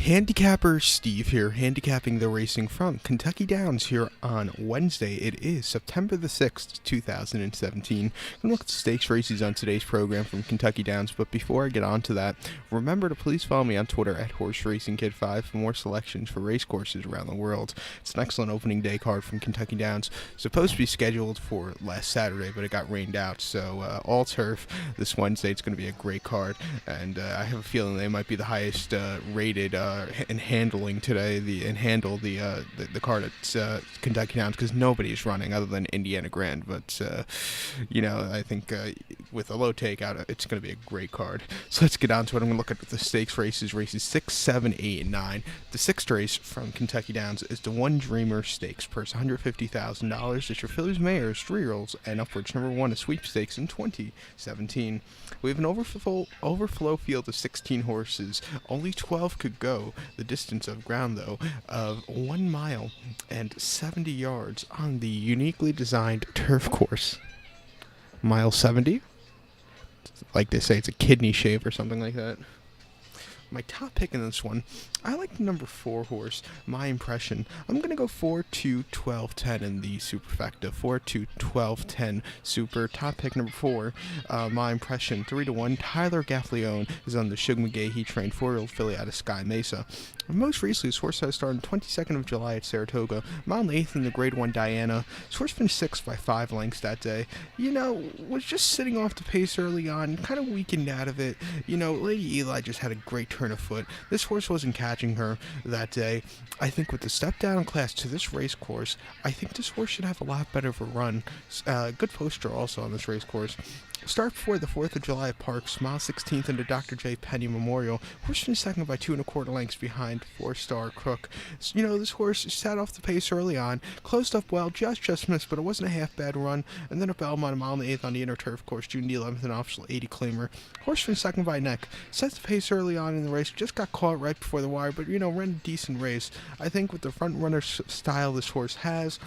Handicapper Steve here, handicapping the racing from Kentucky Downs here on Wednesday. It is September the 6th, 2017. I'm look at the stakes races on today's program from Kentucky Downs, but before I get on to that, remember to please follow me on Twitter at HorseRacingKid5 for more selections for race courses around the world. It's an excellent opening day card from Kentucky Downs. Supposed to be scheduled for last Saturday, but it got rained out, so all turf this Wednesday. It's going to be a great card, and I have a feeling they might be the highest rated in handling today, the card at Kentucky Downs, because nobody is running other than Indiana Grand. But I think with a low takeout, it's going to be a great card. So let's get on to it. I'm going to look at the stakes races 6, 7, 8, and 9. The sixth race from Kentucky Downs is the One Dreamer Stakes, purse $150,000. It's your fillies, mares, 3-year-olds, and upwards. Number one, a sweepstakes in 2017. We have an overflow field of 16 horses. Only 12 could go the distance of ground, though, of 1 mile and 70 yards on the uniquely designed turf course. Mile 70? Like they say, it's a kidney shave or something like that. My top pick in this one, I like the number 4 horse, My Impression. I'm going to go 4, 2, 12, 10 in the superfecta. 4, 2, 12, 10 super. Top pick number 4, My Impression. 3 to 1. Tyler Gaffleone is on the Shug McGahee trained 4-year-old filly out of Sky Mesa. Most recently, this horse has started on 22nd of July at Saratoga. Mile 8th in the Grade 1 Diana. This horse finished 6th by 5 lengths that day. Was just sitting off the pace early on, kind of weakened out of it. Lady Eli just had a great turn of foot. This horse wasn't catching her that day. I think with the step down in class to this race course, I think this horse should have a lot better of a run. Good poster also on this race course. Start before the 4th of July at Parks, mile 16th into Dr. J. Penny Memorial. Horse finished second by 2 1/4 lengths behind 4-star Crook. This horse sat off the pace early on, closed up well, just missed, but it wasn't a half bad run. And then at Belmont, a mile and 8th on the inner turf course, June the 11th, an official 80 claimer. Horse finished second by neck. Set the pace early on in the race, just got caught right before the wire, but ran a decent race. I think with the front runner style this horse has,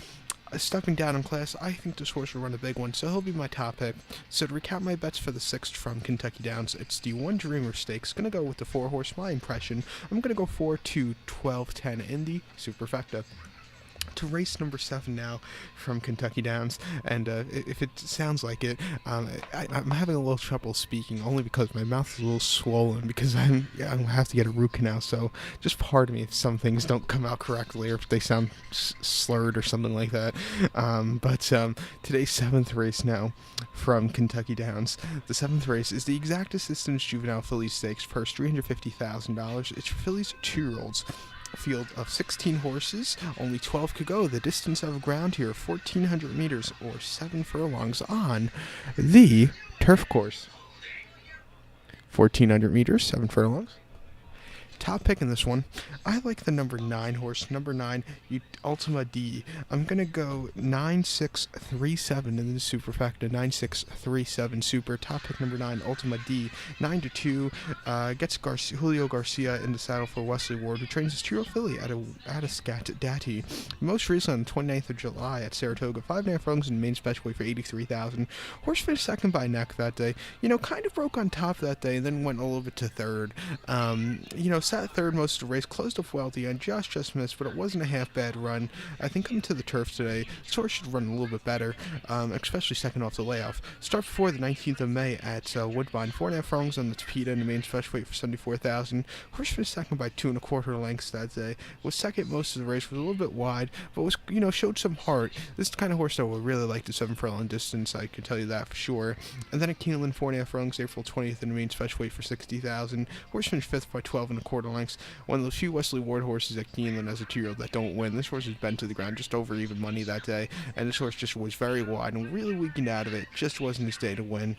stepping down in class, I think this horse will run a big one, so he'll be my top pick. So to recap my bets for the 6th from Kentucky Downs, it's the One Dreamer Stakes. Going to go with the 4 horse, My Impression. I'm going to go 4, 2, 12, 10 in the superfecta. To race number 7 now from Kentucky Downs, and if it sounds like it, I'm having a little trouble speaking, only because my mouth is a little swollen because I have to get a root canal, so just pardon me if some things don't come out correctly or if they sound slurred or something like that. But today's 7th race now from Kentucky Downs. The 7th race is the Exact Assistance Juvenile Fillies Stakes, purse $350,000. It's for fillies 2-year-olds. Field of 16 horses, only 12 could go. The distance of ground here, 1,400 meters or 7 furlongs on the turf course. 1,400 meters, 7 furlongs. Top pick in this one, I like the number 9 horse, number 9, Ultima D. I'm going to go 9-6-3-7 in the superfecta, 9-6-3-7 super. Top pick number 9, Ultima D, 9 to 2, gets Julio Garcia in the saddle for Wesley Ward, who trains his 2-year-old filly out of Scat Dati. Most recently on the 29th of July at Saratoga, 5.5 furlongs in the main special weight for $83,000. Horse finished second by neck that day. Kind of broke on top that day and then went a little bit to third. Sat third most of the race, closed up well at the end, just missed, but it wasn't a half bad run. I think coming to the turf today, this horse should run a little bit better, especially second off the layoff. Start before the 19th of May at Woodbine, 4.5 furlongs on the Tapeta in the main special weight for $74,000. Horse finished second by 2 1/4 lengths that day. Was second most of the race, was a little bit wide, but was showed some heart. This is the kind of horse that will really like the 7 furlong distance, I can tell you that for sure. And then at Keeneland, 4.5 furlongs, April 20th in the main special weight for $60,000. Horse finished 5th by 12 1/4 lengths. One of the few Wesley Ward horses at Keeneland as a 2-year-old that don't win. This horse is bent to the ground just over even money that day, and this horse just was very wide and really weakened out of it. Just wasn't his day to win.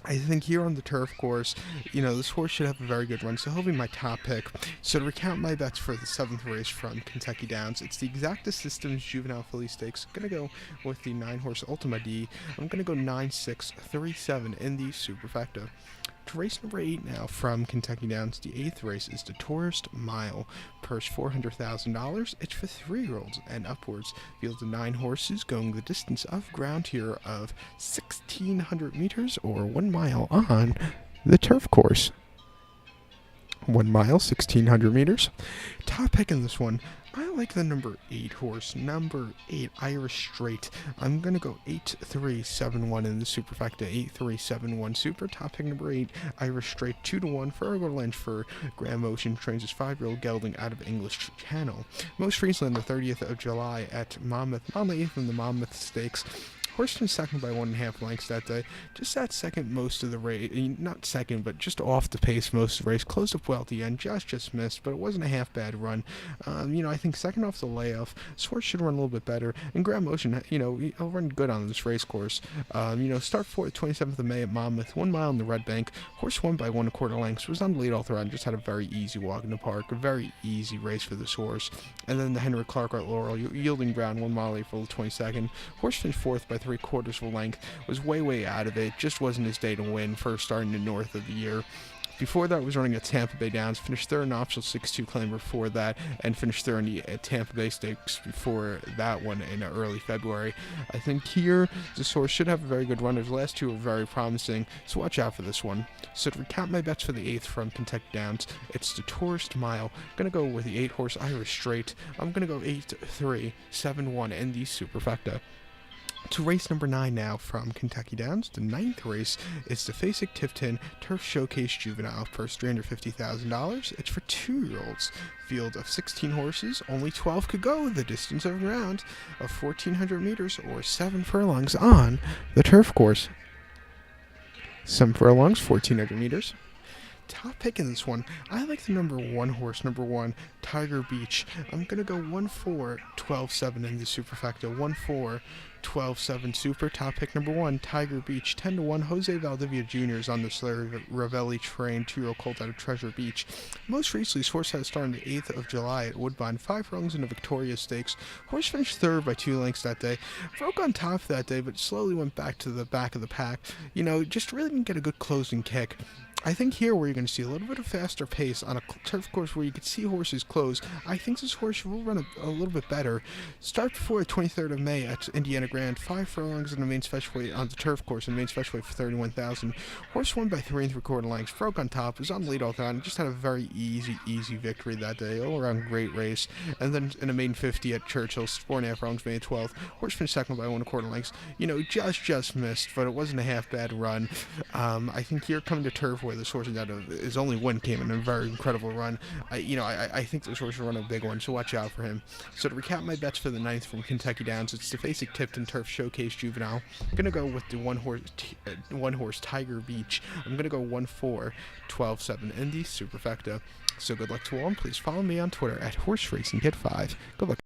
I think here on the turf course, this horse should have a very good run, so he'll be my top pick. So to recount my bets for the 7th race from Kentucky Downs, it's the Exacta Systems Juvenile Filly Stakes. I'm going to go with the 9 horse Ultima D. I'm going to go 9-6-3-7 in the superfecta. To race number 8 now from Kentucky Downs, the 8th race is the Tourist Mile, purse $400,000. It's for 3-year-olds and upwards. Field of 9 horses going the distance of ground here of 1,600 meters or 1 mile on the turf course. 1 mile, 1600 meters. Top pick in this one, I like the number 8 horse, number 8, Irish Straight. I'm going to go 8-3-7-1 in the superfecta, 8-3-7-1 super. Top pick number 8, Irish Straight, 2-1 for Ergo Lynch for Grand Motion, trains his 5-year-old gelding out of English Channel. Most recently on the 30th of July at Monmouth 8th in the Monmouth Stakes. Horse finished second by 1.5 lengths that day. Just sat second most of the race. Not second, but just off the pace most of the race. Closed up well at the end. Just missed, but it wasn't a half bad run. I think second off the layoff. This horse should run a little bit better. And Grand Motion, he'll run good on this race course. Start for 27th of May at Monmouth. 1 mile in the Red Bank. Horse won by 1.25 lengths. Was on the lead all throughout. Just had a very easy walk in the park. A very easy race for this horse. And then the Henry Clark at Laurel, yielding ground 1 mile April 22nd. Horse finished fourth by 3/4 of a length. Was way out of it. Just wasn't his day to win. First starting the north of the year. Before that, was running at Tampa Bay Downs. Finished third in optional 6-2 claim before that, and finished third in the Tampa Bay Stakes before that one in early February. I think here this horse should have a very good run. His last two are very promising, so watch out for this one. So to recap my bets for the 8th from Kentucky Downs, it's the Tourist Mile. I'm gonna go with the 8 horse Irish Straight. I'm gonna go 8-3-7-1 in the superfecta. To race number 9 now from Kentucky Downs. The 9th race is the Facek Tifton Turf Showcase Juvenile. First $350,000. It's for 2-year-olds. Field of 16 horses. Only 12 could go the distance of the round of 1,400 meters or 7 furlongs on the turf course. 7 furlongs, 1,400 meters. Top pick in this one, I like the number 1 horse, number 1, Tiger Beach. I'm going to go 1-4-12-7 in the superfecta, 1-4-12-7 super. Top pick number 1, Tiger Beach, 10-1. Jose Valdivia Jr. is on this Ravelli train, 2-year-old colt out of Treasure Beach. Most recently, this horse had a start on the 8th of July at Woodbine, 5 furlongs in the Victoria Stakes. Horse finished third by 2 lengths that day. Broke on top that day, but slowly went back to the back of the pack. Just really didn't get a good closing kick. I think here where you're going to see a little bit of faster pace on a turf course where you could see horses close, I think this horse will run a little bit better. Start before the 23rd of May at Indiana Grand, 5 furlongs in the main special weight on the turf course, and the main special weight for 31,000. Horse won by 3 3/4 lengths, broke on top, was on the lead all the time, just had a very easy victory that day, all around great race. And then in a maiden 50 at Churchill, 4.5 furlongs, May 12th. Horse finished second by 1 1/4 lengths. Just missed, but it wasn't a half bad run. I think here coming to turf where this horse his only win came in a very incredible run. I think this horse will run a big one, so watch out for him. So to recap my bets for the 9th from Kentucky Downs, it's the Facek Tipton Turf Showcase Juvenile. I'm gonna go with the 1 horse Tiger Beach. I'm gonna go 1-4-12-7 in the superfecta. So good luck to all, and please follow me on Twitter at HorseRacingKid5. Good luck.